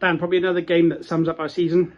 Dan, probably another game that sums up our season.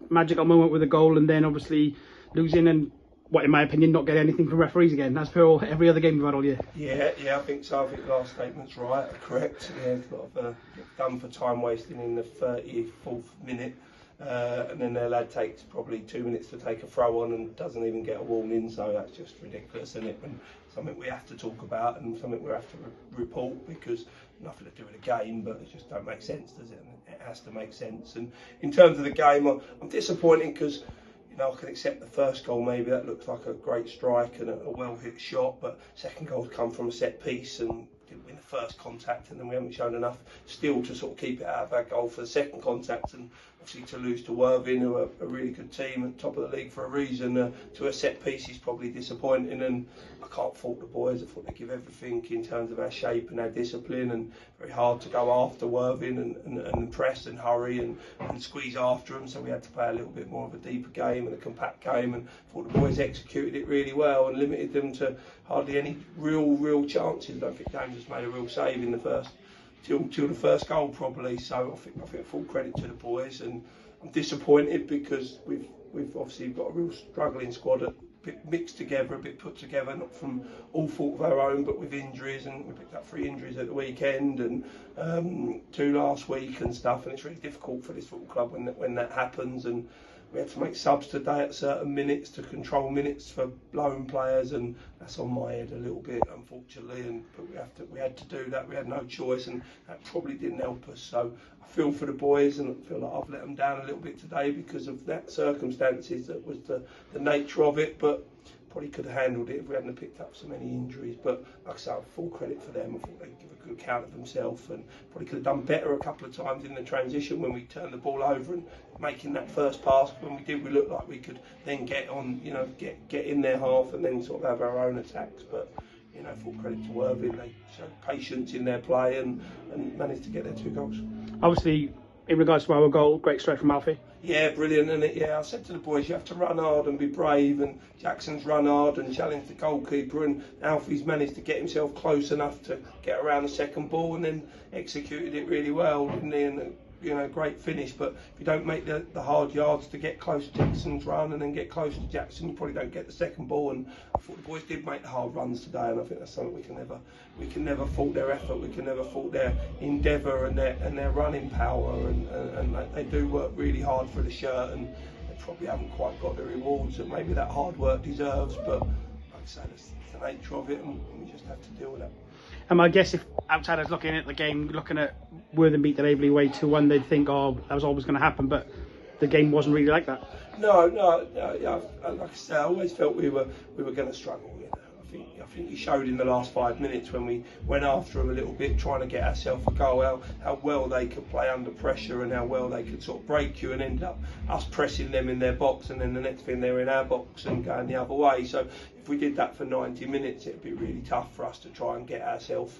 Magical moment with a goal, and then obviously losing and, what in my opinion, not getting anything from referees again. That's for every other game we've had all year. Yeah, I think so. I think the last statement's right, correct. Yeah, a lot of done for time wasting in the 34th minute. And then their lad takes probably 2 minutes to take a throw on and doesn't even get a warning, so that's just ridiculous, isn't it? And something we have to talk about and something we have to report, because nothing to do with the game, but it just don't make sense, does it? And it has to make sense. And in terms of the game, I'm disappointed because, you know, I can accept the first goal, maybe that looks like a great strike and a well hit shot, but second goal's come from a set piece and didn't win the first contact, and then we haven't shown enough still to sort of keep it out of our goal for the second contact, and obviously to lose to Worthing, who are a really good team at the top of the league for a reason, to a set piece is probably disappointing. And I can't fault the boys. I thought they give everything in terms of our shape and our discipline, and very hard to go after Worthing and press and hurry and squeeze after them, so we had to play a little bit more of a deeper game and a compact game, and I thought the boys executed it really well and limited them to hardly any real chances. I don't think James has made a real save in the first till the first goal probably, so I think full credit to the boys. And I'm disappointed because we've obviously got a real struggling squad, a bit mixed together, a bit put together, not from all fault of our own, but with injuries, and we picked up 3 injuries at the weekend and 2 last week and stuff, and it's really difficult for this football club when that happens. And we had to make subs today at certain minutes to control minutes for loan players, and that's on my head a little bit, unfortunately. But we had to do that. We had no choice, and that probably didn't help us. So I feel for the boys, and I feel like I've let them down a little bit today because of that circumstances. That was the nature of it. But probably could have handled it if we hadn't picked up so many injuries. But like I say, full credit for them. I thought they'd give a good account of themselves, and probably could have done better a couple of times in the transition when we turned the ball over and making that first pass. When we did, we looked like we could then get on, you know, get in their half and then sort of have our own attacks. But you know, full credit to Worthing. They showed patience in their play and managed to get their 2 goals. Obviously, in regards to our goal, great strike from Aveley. Yeah, brilliant, isn't it? Yeah, I said to the boys, you have to run hard and be brave, and Jackson's run hard and challenged the goalkeeper, and Alfie's managed to get himself close enough to get around the second ball and then executed it really well, didn't he? And you know, great finish. But if you don't make the hard yards to get close to Jackson's run and then get close to Jackson, you probably don't get the second ball. And I thought the boys did make the hard runs today, and I think that's something we can never fault their effort. We can never fault their endeavour and their running power, and they do work really hard for the shirt, and they probably haven't quite got the rewards that maybe that hard work deserves. But like I say, that's the nature of it, and we just have to deal with that. I guess if outsiders looking at the game, looking at Worthing beat the Aveley away 2-1, they'd think, oh, that was always going to happen, but the game wasn't really like that. No. Yeah, like I said, I always felt we were going to struggle. You know, I think you showed in the last 5 minutes when we went after them a little bit, trying to get ourselves a goal, how well they could play under pressure and how well they could sort of break you, and end up us pressing them in their box, and then the next thing they're in our box and going the other way. So if we did that for 90 minutes, it'd be really tough for us to try and get ourselves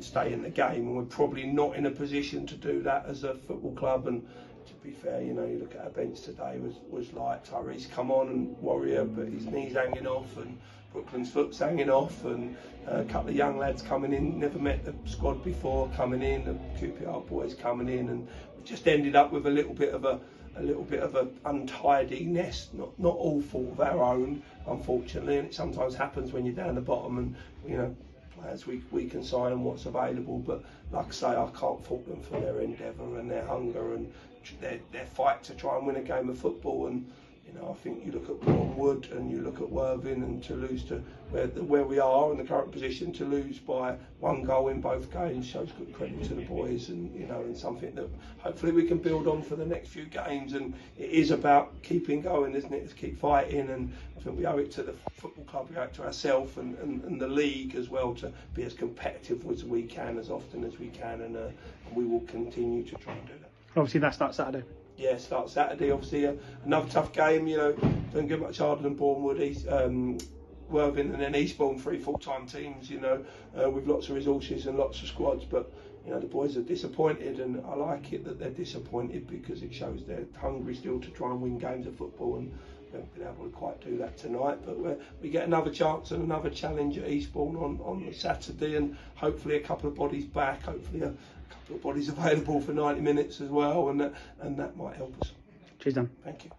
stay in the game, and we're probably not in a position to do that as a football club. And to be fair, you know, you look at our bench today, was like Tyrese come on and Warrior, but his knee's hanging off, and Brooklyn's foot's hanging off, and a couple of young lads coming in, never met the squad before, coming in, the QPR boys coming in, and we just ended up with a little bit of a untidiness, not all fault of our own, unfortunately, and it sometimes happens when you're down the bottom, and you know, players we can sign and what's available. But like I say, I can't fault them for their endeavour and their hunger and their fight to try and win a game of football. And you know, I think you look at Bournemouth and you look at Worthing, and to lose to where we are in the current position, to lose by 1 goal in both games shows good credit to the boys, and you know, and something that hopefully we can build on for the next few games. And it is about keeping going, isn't it? To keep fighting, and I think we owe it to the football club, we owe it to ourselves and the league as well, to be as competitive as we can, as often as we can, and we will continue to try and do that. Obviously, that starts Saturday. Yeah, start Saturday. Obviously, another tough game. You know, don't get much harder than Bournemouth, Worthing, and then Eastbourne, 3 full-time teams. You know, with lots of resources and lots of squads. But you know, the boys are disappointed, and I like it that they're disappointed because it shows they're hungry still to try and win games of football. And we haven't been able to quite do that tonight, but we get another chance and another challenge at Eastbourne on Saturday, and hopefully a couple of bodies back, hopefully a a couple of bodies available for 90 minutes as well, and that might help us. Cheers, Dan. Thank you.